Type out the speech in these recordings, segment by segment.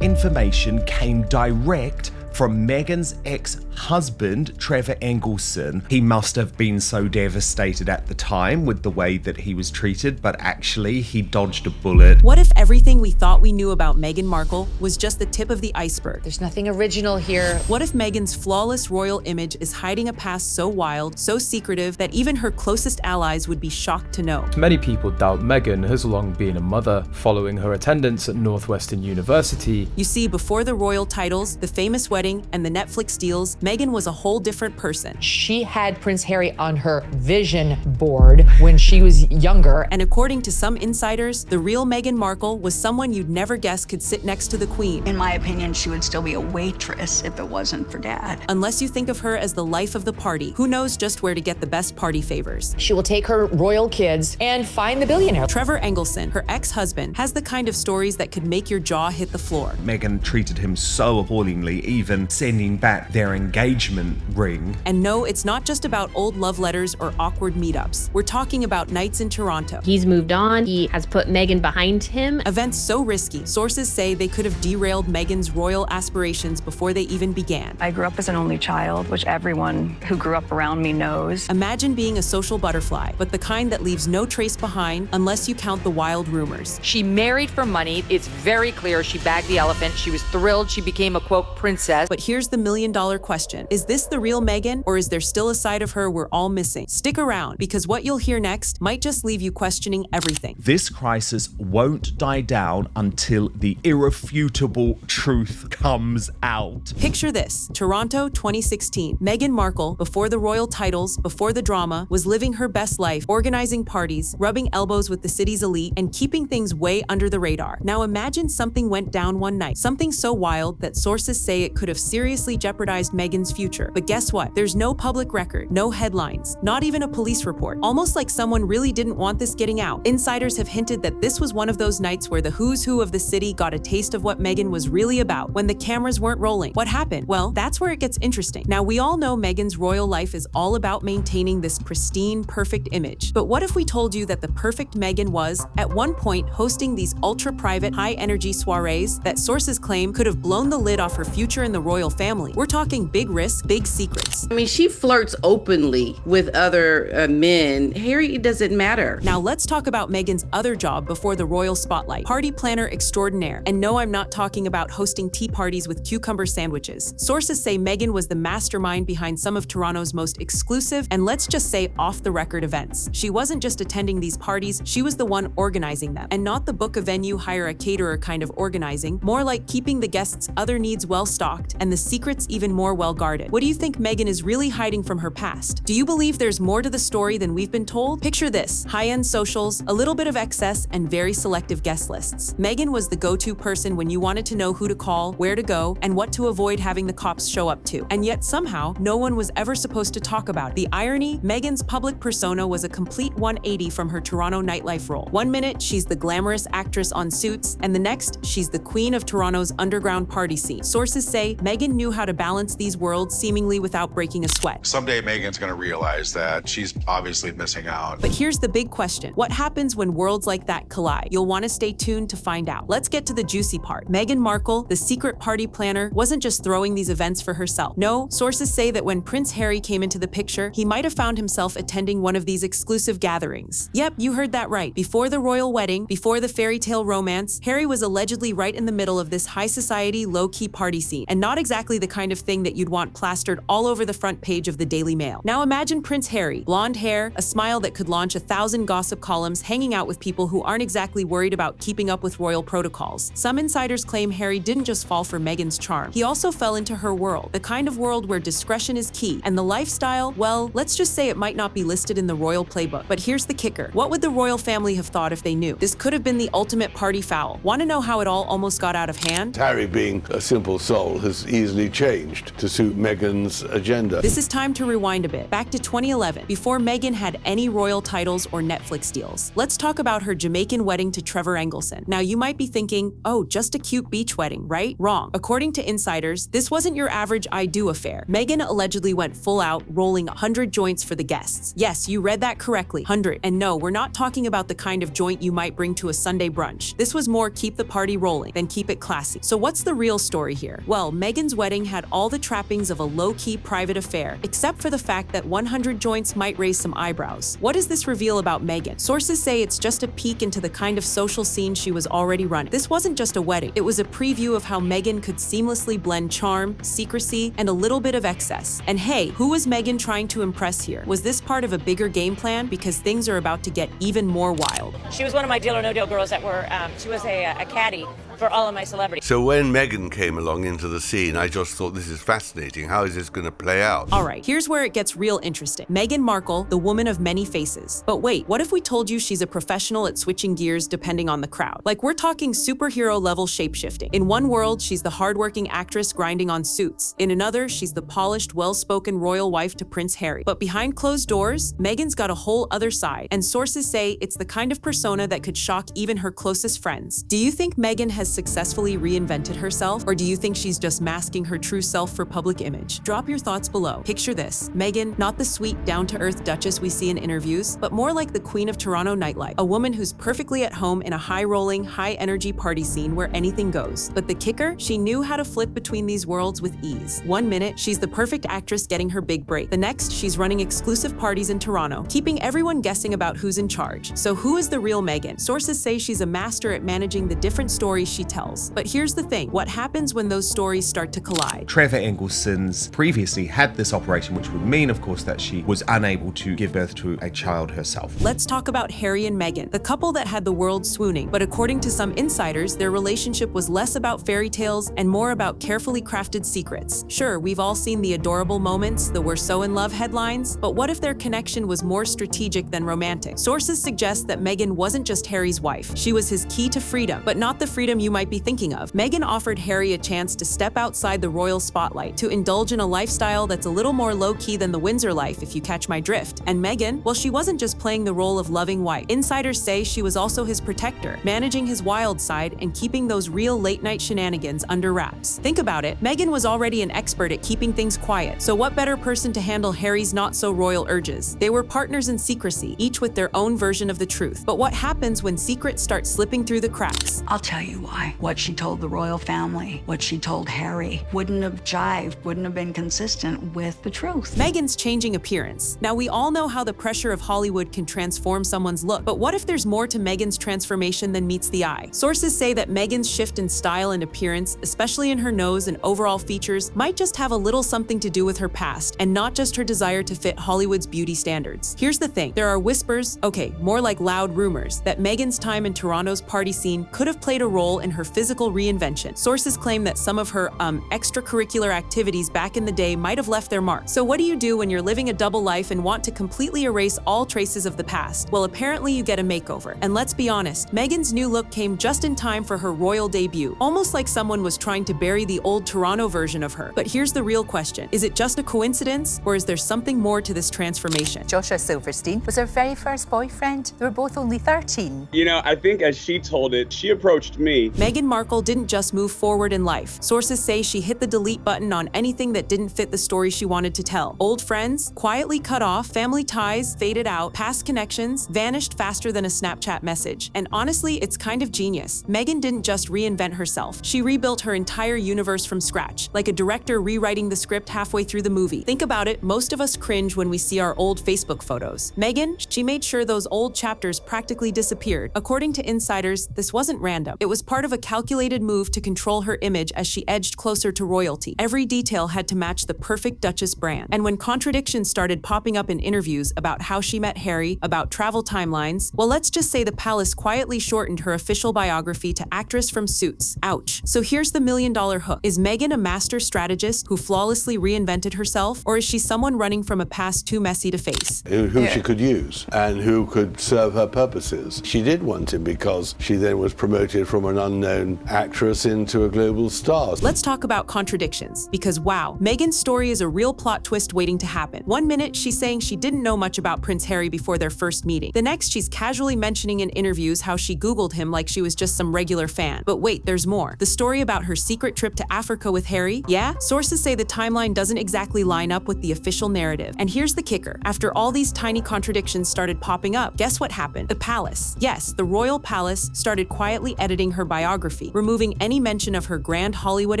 information came direct from Meghan's ex-husband, Trevor Engelson. He must have been so devastated at the time with the way that he was treated, but actually he dodged a bullet. What if everything we thought we knew about Meghan Markle was just the tip of the iceberg? There's nothing original here. What if Meghan's flawless royal image is hiding a past so wild, so secretive, that even her closest allies would be shocked to know? Many people doubt Meghan has long been a mother, following her attendance at Northwestern University. You see, before the royal titles, the famous wedding, and the Netflix deals, Meghan was a whole different person. She had Prince Harry on her vision board when she was younger. And according to some insiders, the real Meghan Markle was someone you'd never guess could sit next to the Queen. In my opinion, she would still be a waitress if it wasn't for Dad. Unless you think of her as the life of the party, who knows just where to get the best party favors. She will take her royal kids and find the billionaire. Trevor Engelson, her ex-husband, has the kind of stories that could make your jaw hit the floor. Meghan treated him so appallingly, even sending back their engagement ring. And no, it's not just about old love letters or awkward meetups. We're talking about nights in Toronto. He's moved on. He has put Meghan behind him. Events so risky, sources say they could have derailed Meghan's royal aspirations before they even began. I grew up as an only child, which everyone who grew up around me knows. Imagine being a social butterfly, but the kind that leaves no trace behind unless you count the wild rumors. She married for money. It's very clear she bagged the elephant. She was thrilled she became a, quote, princess. But here's the million-dollar question. Is this the real Meghan, or is there still a side of her we're all missing? Stick around, because what you'll hear next might just leave you questioning everything. This crisis won't die down until the irrefutable truth comes out. Picture this. Toronto, 2016. Meghan Markle, before the royal titles, before the drama, was living her best life, organizing parties, rubbing elbows with the city's elite, and keeping things way under the radar. Now imagine something went down one night. Something so wild that sources say it could have seriously jeopardized Meghan's future. But guess what? There's no public record, no headlines, not even a police report. Almost like someone really didn't want this getting out. Insiders have hinted that this was one of those nights where the who's who of the city got a taste of what Meghan was really about when the cameras weren't rolling. What happened? Well, that's where it gets interesting. Now, we all know Meghan's royal life is all about maintaining this pristine, perfect image. But what if we told you that the perfect Meghan was, at one point, hosting these ultra-private, high-energy soirees that sources claim could have blown the lid off her future in the royal family? We're talking big risk, big secrets. I mean, she flirts openly with other men. Harry doesn't matter. Now let's talk about Meghan's other job before the royal spotlight. Party planner extraordinaire. And no, I'm not talking about hosting tea parties with cucumber sandwiches. Sources say Meghan was the mastermind behind some of Toronto's most exclusive and, let's just say, off-the-record events. She wasn't just attending these parties, she was the one organizing them. And not the book a venue, hire a caterer kind of organizing, more like keeping the guests' other needs well-stocked and the secrets even more well-guarded. What do you think Meghan is really hiding from her past? Do you believe there's more to the story than we've been told? Picture this: high-end socials, a little bit of excess, and very selective guest lists. Meghan was the go-to person when you wanted to know who to call, where to go, and what to avoid having the cops show up to. And yet somehow, no one was ever supposed to talk about it. The irony? Meghan's public persona was a complete 180 from her Toronto nightlife role. One minute, she's the glamorous actress on Suits, and the next, she's the queen of Toronto's underground party scene. Sources say Meghan knew how to balance these worlds seemingly without breaking a sweat. Someday Meghan's going to realize that she's obviously missing out. But here's the big question. What happens when worlds like that collide? You'll want to stay tuned to find out. Let's get to the juicy part. Meghan Markle, the secret party planner, wasn't just throwing these events for herself. No, sources say that when Prince Harry came into the picture, he might have found himself attending one of these exclusive gatherings. Yep, you heard that right. Before the royal wedding, before the fairy tale romance, Harry was allegedly right in the middle of this high society, low-key party scene, and not exactly the kind of thing that you'd want plastered all over the front page of the Daily Mail. Now imagine Prince Harry, blonde hair, a smile that could launch 1,000 gossip columns, hanging out with people who aren't exactly worried about keeping up with royal protocols. Some insiders claim Harry didn't just fall for Meghan's charm. He also fell into her world, the kind of world where discretion is key, and the lifestyle, well, let's just say it might not be listed in the royal playbook. But here's the kicker. What would the royal family have thought if they knew? This could have been the ultimate party foul. Want to know how it all almost got out of hand? Harry, being a simple soul, has was easily changed to suit Meghan's agenda. This is time to rewind a bit, back to 2011, before Meghan had any royal titles or Netflix deals. Let's talk about her Jamaican wedding to Trevor Engelson. Now, you might be thinking, oh, just a cute beach wedding, right? Wrong. According to insiders, this wasn't your average I-do affair. Meghan allegedly went full out, rolling 100 joints for the guests. Yes, you read that correctly, 100. And no, we're not talking about the kind of joint you might bring to a Sunday brunch. This was more keep the party rolling than keep it classy. So what's the real story here? Well, Meghan's wedding had all the trappings of a low-key private affair, except for the fact that 100 joints might raise some eyebrows. What does this reveal about Meghan? Sources say it's just a peek into the kind of social scene she was already running. This wasn't just a wedding. It was a preview of how Meghan could seamlessly blend charm, secrecy, and a little bit of excess. And hey, who was Meghan trying to impress here? Was this part of a bigger game plan? Because things are about to get even more wild. She was one of my Deal or No Deal girls that were, she was a caddy for all of my celebrities. So when Meghan came along into the scene, I just thought, this is fascinating. How is this going to play out? All right, here's where it gets real interesting. Meghan Markle, the woman of many faces. But wait, what if we told you she's a professional at switching gears depending on the crowd? Like, we're talking superhero level shapeshifting. In one world, she's the hardworking actress grinding on suits. In another, she's the polished, well-spoken royal wife to Prince Harry. But behind closed doors, Meghan's got a whole other side, and sources say it's the kind of persona that could shock even her closest friends. Do you think Meghan has successfully reinvented herself, or do you think she's just masking her true self for public image? Drop your thoughts below. Picture this: Meghan, not the sweet, down-to-earth duchess we see in interviews, but more like the queen of Toronto nightlife, a woman who's perfectly at home in a high-rolling, high-energy party scene where anything goes. But the kicker? She knew how to flip between these worlds with ease. One minute, she's the perfect actress getting her big break. The next, she's running exclusive parties in Toronto, keeping everyone guessing about who's in charge. So who is the real Meghan? Sources say she's a master at managing the different stories she tells. But here's the thing: what happens when those stories start to collide? Trevor Engelson's previously had this operation, which would mean, of course, that she was unable to give birth to a child herself. Let's talk about Harry and Meghan, the couple that had the world swooning. But according to some insiders, their relationship was less about fairy tales and more about carefully crafted secrets. Sure, we've all seen the adorable moments, the "we're so in love" headlines, but what if their connection was more strategic than romantic? Sources suggest that Meghan wasn't just Harry's wife. She was his key to freedom, but not the freedom you might be thinking of. Meghan offered Harry a chance to step outside the royal spotlight, to indulge in a lifestyle that's a little more low-key than the Windsor life, if you catch my drift. And Meghan, well, she wasn't just playing the role of loving wife. Insiders say she was also his protector, managing his wild side and keeping those real late-night shenanigans under wraps. Think about it, Meghan was already an expert at keeping things quiet, so what better person to handle Harry's not-so-royal urges? They were partners in secrecy, each with their own version of the truth. But what happens when secrets start slipping through the cracks? I'll tell you why. What she told the royal family, what she told Harry, wouldn't have jived, wouldn't have been consistent with the truth. Meghan's changing appearance. Now, we all know how the pressure of Hollywood can transform someone's look, but what if there's more to Meghan's transformation than meets the eye? Sources say that Meghan's shift in style and appearance, especially in her nose and overall features, might just have a little something to do with her past, and not just her desire to fit Hollywood's beauty standards. Here's the thing: there are whispers, okay, more like loud rumors, that Meghan's time in Toronto's party scene could have played a role in her physical reinvention. Sources claim that some of her extracurricular activities back in the day might have left their mark. So what do you do when you're living a double life and want to completely erase all traces of the past? Well, apparently you get a makeover. And let's be honest, Meghan's new look came just in time for her royal debut, almost like someone was trying to bury the old Toronto version of her. But here's the real question: is it just a coincidence, or is there something more to this transformation? Joshua Silverstein was her very first boyfriend. They were both only 13. You know, I think as she told it, she approached me. Meghan Markle didn't just move forward in life. Sources say she hit the delete button on anything that didn't fit the story she wanted to tell. Old friends quietly cut off, family ties faded out, past connections vanished faster than a Snapchat message. And honestly, it's kind of genius. Meghan didn't just reinvent herself. She rebuilt her entire universe from scratch, like a director rewriting the script halfway through the movie. Think about it, most of us cringe when we see our old Facebook photos. Meghan, she made sure those old chapters practically disappeared. According to insiders, this wasn't random. It was part of a calculated move to control her image as she edged closer to royalty. Every detail had to match the perfect Duchess brand. And when contradictions started popping up in interviews about how she met Harry, about travel timelines, well, let's just say the palace quietly shortened her official biography to actress from Suits. Ouch. So here's the million-dollar hook. Is Meghan a master strategist who flawlessly reinvented herself, or is she someone running from a past too messy to face? Who she could use and who could serve her purposes. She did want him because she then was promoted from an unknown actress into a global star. Let's talk about contradictions, because wow, Meghan's story is a real plot twist waiting to happen. One minute, she's saying she didn't know much about Prince Harry before their first meeting. The next, she's casually mentioning in interviews how she Googled him like she was just some regular fan. But wait, there's more. The story about her secret trip to Africa with Harry? Yeah? Sources say the timeline doesn't exactly line up with the official narrative. And here's the kicker. After all these tiny contradictions started popping up, guess what happened? The palace. Yes, the royal palace started quietly editing her biography, removing any mention of her grand Hollywood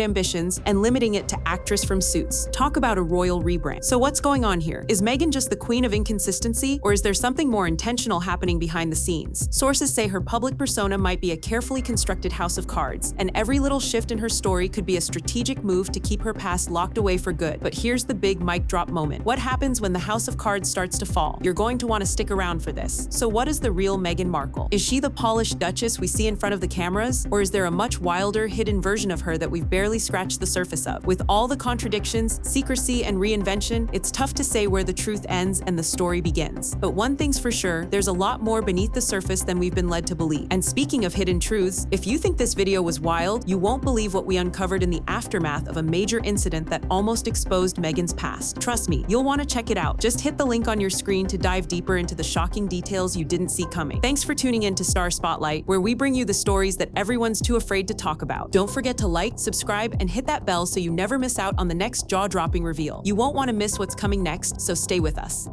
ambitions and limiting it to actress from Suits. Talk about a royal rebrand. So what's going on here? Is Meghan just the queen of inconsistency, or is there something more intentional happening behind the scenes? Sources say her public persona might be a carefully constructed house of cards, and every little shift in her story could be a strategic move to keep her past locked away for good. But here's the big mic drop moment. What happens when the house of cards starts to fall? You're going to want to stick around for this. So what is the real Meghan Markle? Is she the polished duchess we see in front of the cameras, or is there a much wilder, hidden version of her that we've barely scratched the surface of? With all the contradictions, secrecy, and reinvention, it's tough to say where the truth ends and the story begins. But one thing's for sure, there's a lot more beneath the surface than we've been led to believe. And speaking of hidden truths, if you think this video was wild, you won't believe what we uncovered in the aftermath of a major incident that almost exposed Meghan's past. Trust me, you'll want to check it out. Just hit the link on your screen to dive deeper into the shocking details you didn't see coming. Thanks for tuning in to Star Spotlight, where we bring you the stories that everyone's too afraid to talk about. Don't forget to like, subscribe, and hit that bell so you never miss out on the next jaw-dropping reveal. You won't want to miss what's coming next, so stay with us.